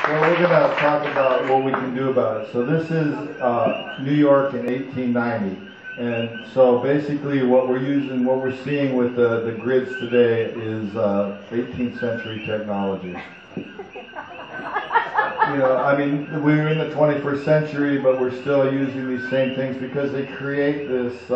Well, we're going to talk about what we can do about it. So this is New York in 1890. And so basically what we're using, what we're seeing with the grids today is 18th century technology. You know, I mean, we're in the 21st century, but we're still using these same things because they create this,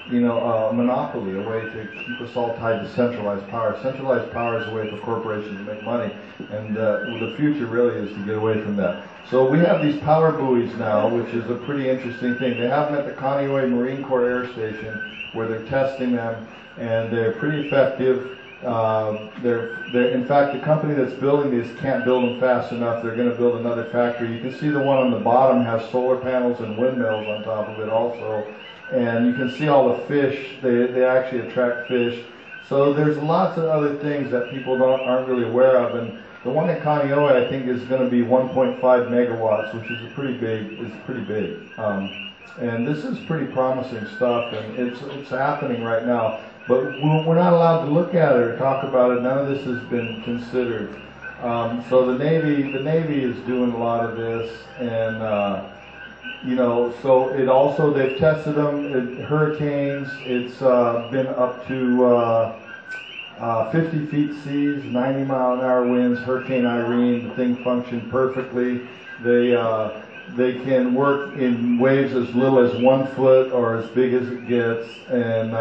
monopoly, a way to keep us all tied to centralized power. Centralized power is a way for corporations to make money, and the future really is to get away from that. So we have these power buoys now, which is a pretty interesting thing. They have them at the Kaneohe Marine Corps Air Station, where they're testing them, and they're pretty effective. In fact, the company that's building these can't build them fast enough. They're going to build another factory. You can see the one on the bottom has solar panels and windmills on top of it also. And you can see all the fish. They actually attract fish. So there's lots of other things that people aren't really aware of. And the one in Kaneohe, I think, is going to be 1.5 megawatts, which is pretty big. And this is pretty promising stuff, and it's happening right now. But we're not allowed to look at it or talk about it. None of this has been considered. So the Navy is doing a lot of this, and so it also, they've tested them at hurricanes. It's been up to 50 feet seas, 90-mile-an-hour winds. Hurricane Irene, the thing functioned perfectly. They can work in waves as little as 1 foot or as big as it gets, and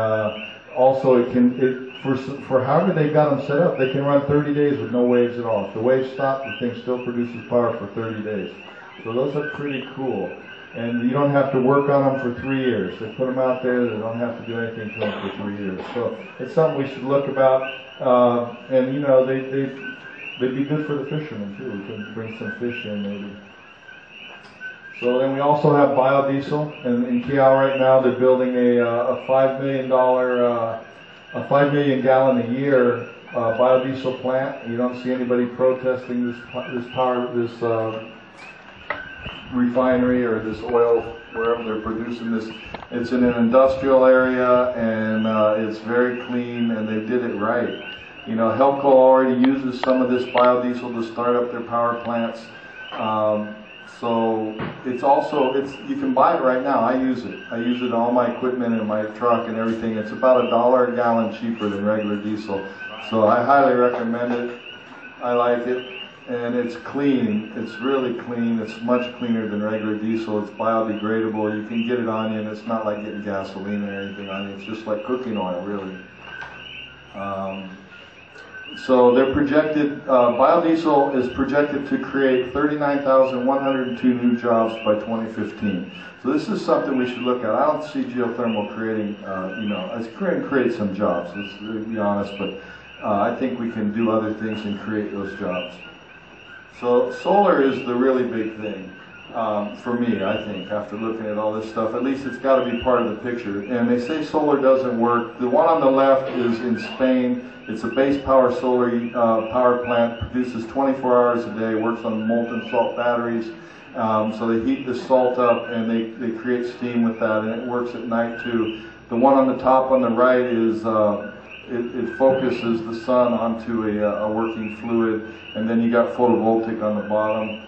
also for however they got them set up, they can run 30 days with no waves at all. If the waves stop, the thing still produces power for 30 days. So those are pretty cool. And you don't have to work on them for 3 years. They put them out there, they don't have to do anything to them for 3 years. So it's something we should look about. And they'd be good for the fishermen too. We could bring some fish in maybe. So then we also have biodiesel, and in Kiao right now they're building a $5 million, a 5 million gallon a year biodiesel plant. You don't see anybody protesting this refinery or this oil wherever they're producing this. It's in an industrial area, and it's very clean, and they did it right. You know, Helco already uses some of this biodiesel to start up their power plants. So you can buy it right now. I use it on all my equipment and my truck and everything. It's about $1 a gallon cheaper than regular diesel. So I highly recommend it. I like it. And it's clean. It's really clean. It's much cleaner than regular diesel. It's biodegradable. You can get it on you, and it's not like getting gasoline or anything on you. It's just like cooking oil, really. So they're projected, biodiesel is projected to create 39,102 new jobs by 2015. So this is something we should look at. I don't see geothermal creating, it's going to create some jobs, to be honest, but I think we can do other things and create those jobs. So solar is the really big thing for me, I think, after looking at all this stuff. At least it's got to be part of the picture. And they say solar doesn't work. The one on the left is in Spain. It's a base power solar power plant, produces 24 hours a day, works on molten salt batteries. So they heat the salt up and they create steam with that, and it works at night too. The one on the top on the right is it focuses the sun onto a working fluid, and then you got photovoltaic on the bottom.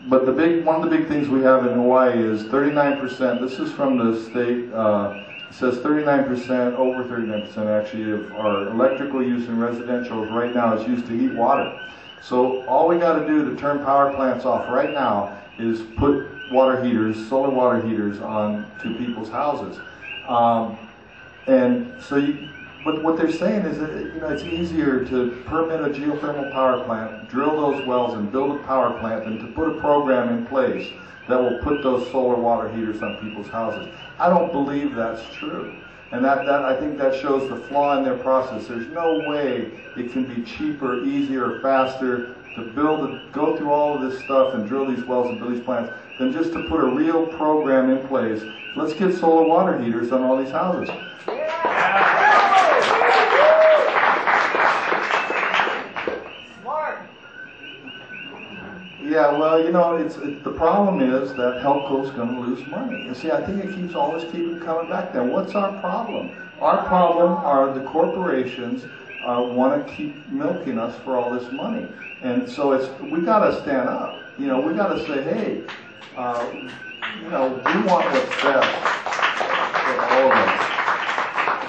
But one of the big things we have in Hawaii is 39%. This is from the state. It says 39%, over 39% actually, of our electrical use in residential right now is used to heat water. So all we got to do to turn power plants off right now is put water heaters, solar water heaters, on to people's houses. But what they're saying is that it's easier to permit a geothermal power plant, drill those wells, and build a power plant than to put a program in place that will put those solar water heaters on people's houses. I don't believe that's true, and I think that shows the flaw in their process. There's no way it can be cheaper, easier, faster to go through all of this stuff and drill these wells and build these plants than just to put a real program in place. Let's get solar water heaters on all these houses. Yeah, well, the problem is that Helco's going to lose money. You see, I think it keeps always coming back there. What's our problem? Our problem are the corporations want to keep milking us for all this money. And so we got to stand up. We got to say, hey, we want what's best for all of us.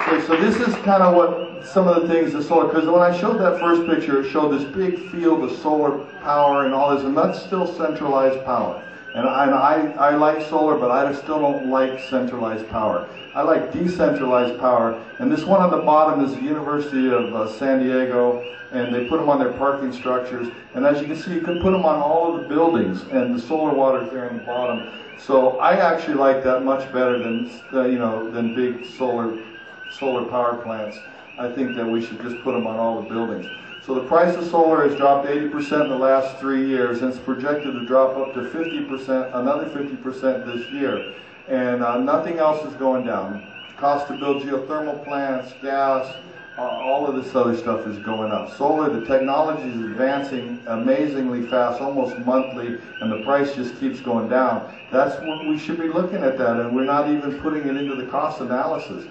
Okay, so this is kind of what some of the things the solar, because when I showed that first picture, it showed this big field of solar power and all this, and that's still centralized power. And I like solar, but I still don't like centralized power. I like decentralized power. And this one on the bottom is the University of San Diego, and they put them on their parking structures. And as you can see, you can put them on all of the buildings, and the solar water is there on the bottom. So I actually like that much better than than big solar power plants. I think that we should just put them on all the buildings. So the price of solar has dropped 80% in the last 3 years, and it's projected to drop up to 50%, another 50% this year. And nothing else is going down. Cost to build geothermal plants, gas, all of this other stuff is going up. Solar, the technology is advancing amazingly fast, almost monthly, and the price just keeps going down. That's what we should be looking at that, and we're not even putting it into the cost analysis.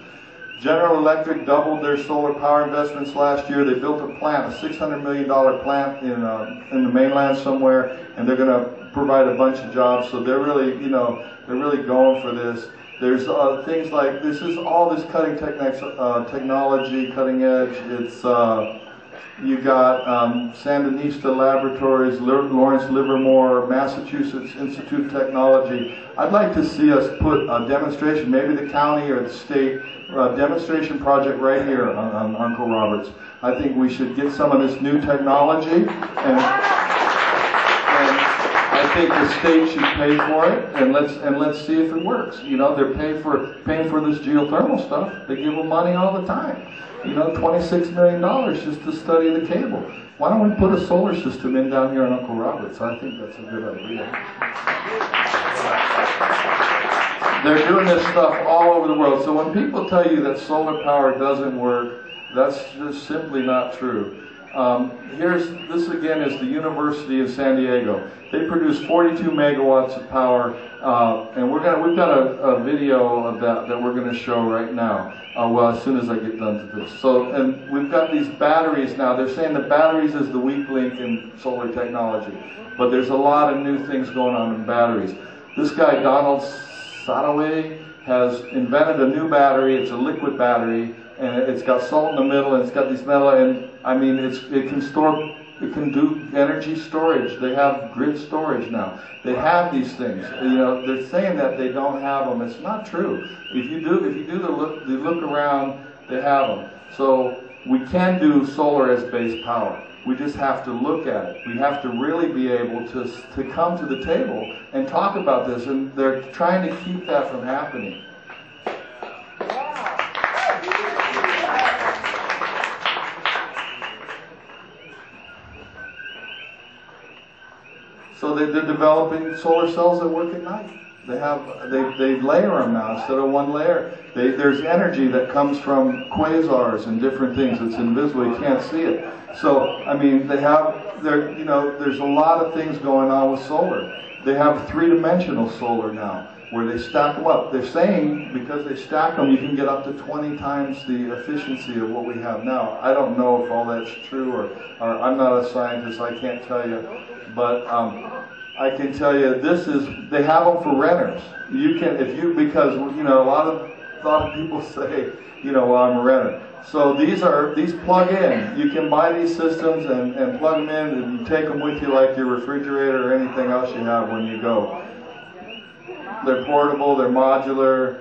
General Electric doubled their solar power investments last year. They built a plant, a $600 million plant in the mainland somewhere, and they're going to provide a bunch of jobs. So they're really, they're really going for this. There's things like this is all this cutting technology, cutting edge. It's you got Sandinista Laboratories, Lawrence Livermore, Massachusetts Institute of Technology. I'd like to see us put a demonstration, maybe the county or the state, a demonstration project right here on Uncle Roberts. I think we should get some of this new technology, and I think the state should pay for it, and let's see if it works. They're paying for this geothermal stuff. They give them money all the time. $26 million just to study the cable. Why don't we put a solar system in down here on Uncle Roberts? I think that's a good idea. They're doing this stuff all over the world. So when people tell you that solar power doesn't work, that's just simply not true. This again is the University of San Diego. They produce 42 megawatts of power, and we've got a video of that we're going to show right now. As soon as I get done with this. And we've got these batteries now. They're saying the batteries is the weak link in solar technology, but there's a lot of new things going on in batteries. This guy Donald Sadoway has invented a new battery. It's a liquid battery, and it's got salt in the middle, and it's got these metal, and I mean it can do energy storage. They have grid storage now. They have these things. They're saying that they don't have them. It's not true. If you do the look around, they have them. So we can do solar as base power. We just have to look at it. We have to really be able to come to the table and talk about this, and they're trying to keep that from happening. So they're developing solar cells that work at night. They layer them now instead of one layer. There's energy that comes from quasars and different things that's invisible. You can't see it. So I mean, there's a lot of things going on with solar. They have three-dimensional solar now, where they stack them up. They're saying because they stack them, you can get up to 20 times the efficiency of what we have now. I don't know if all that's true, or I'm not a scientist. I can't tell you. But I can tell you they have them for renters. Because a lot of people say, well, I'm a renter. So these plug in. You can buy these systems and plug them in, and you take them with you like your refrigerator or anything else you have when you go. They're portable, they're modular.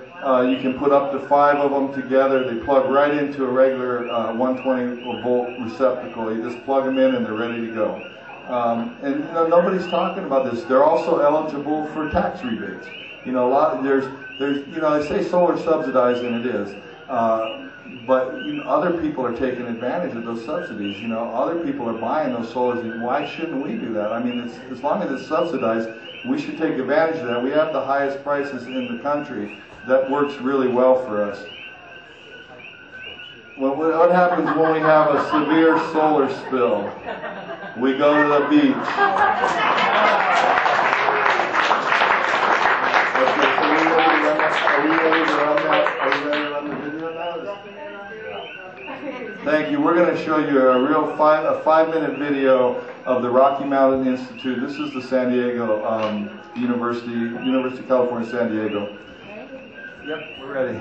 You can put up to 5 of them together. They plug right into a regular 120 volt receptacle. You just plug them in and they're ready to go. And nobody's talking about this. They're also eligible for tax rebates. They say solar subsidized, and it is. But other people are taking advantage of those subsidies. Other people are buying those solars. And why shouldn't we do that? I mean, as long as it's subsidized, we should take advantage of that. We have the highest prices in the country. That works really well for us. Well, what happens when we have a severe solar spill? We go to the beach. Okay, so are we ready to run the video now? Thank you. We're going to show you a real 5-minute video of the Rocky Mountain Institute. This is the San Diego University of California, San Diego. Yep, we're ready.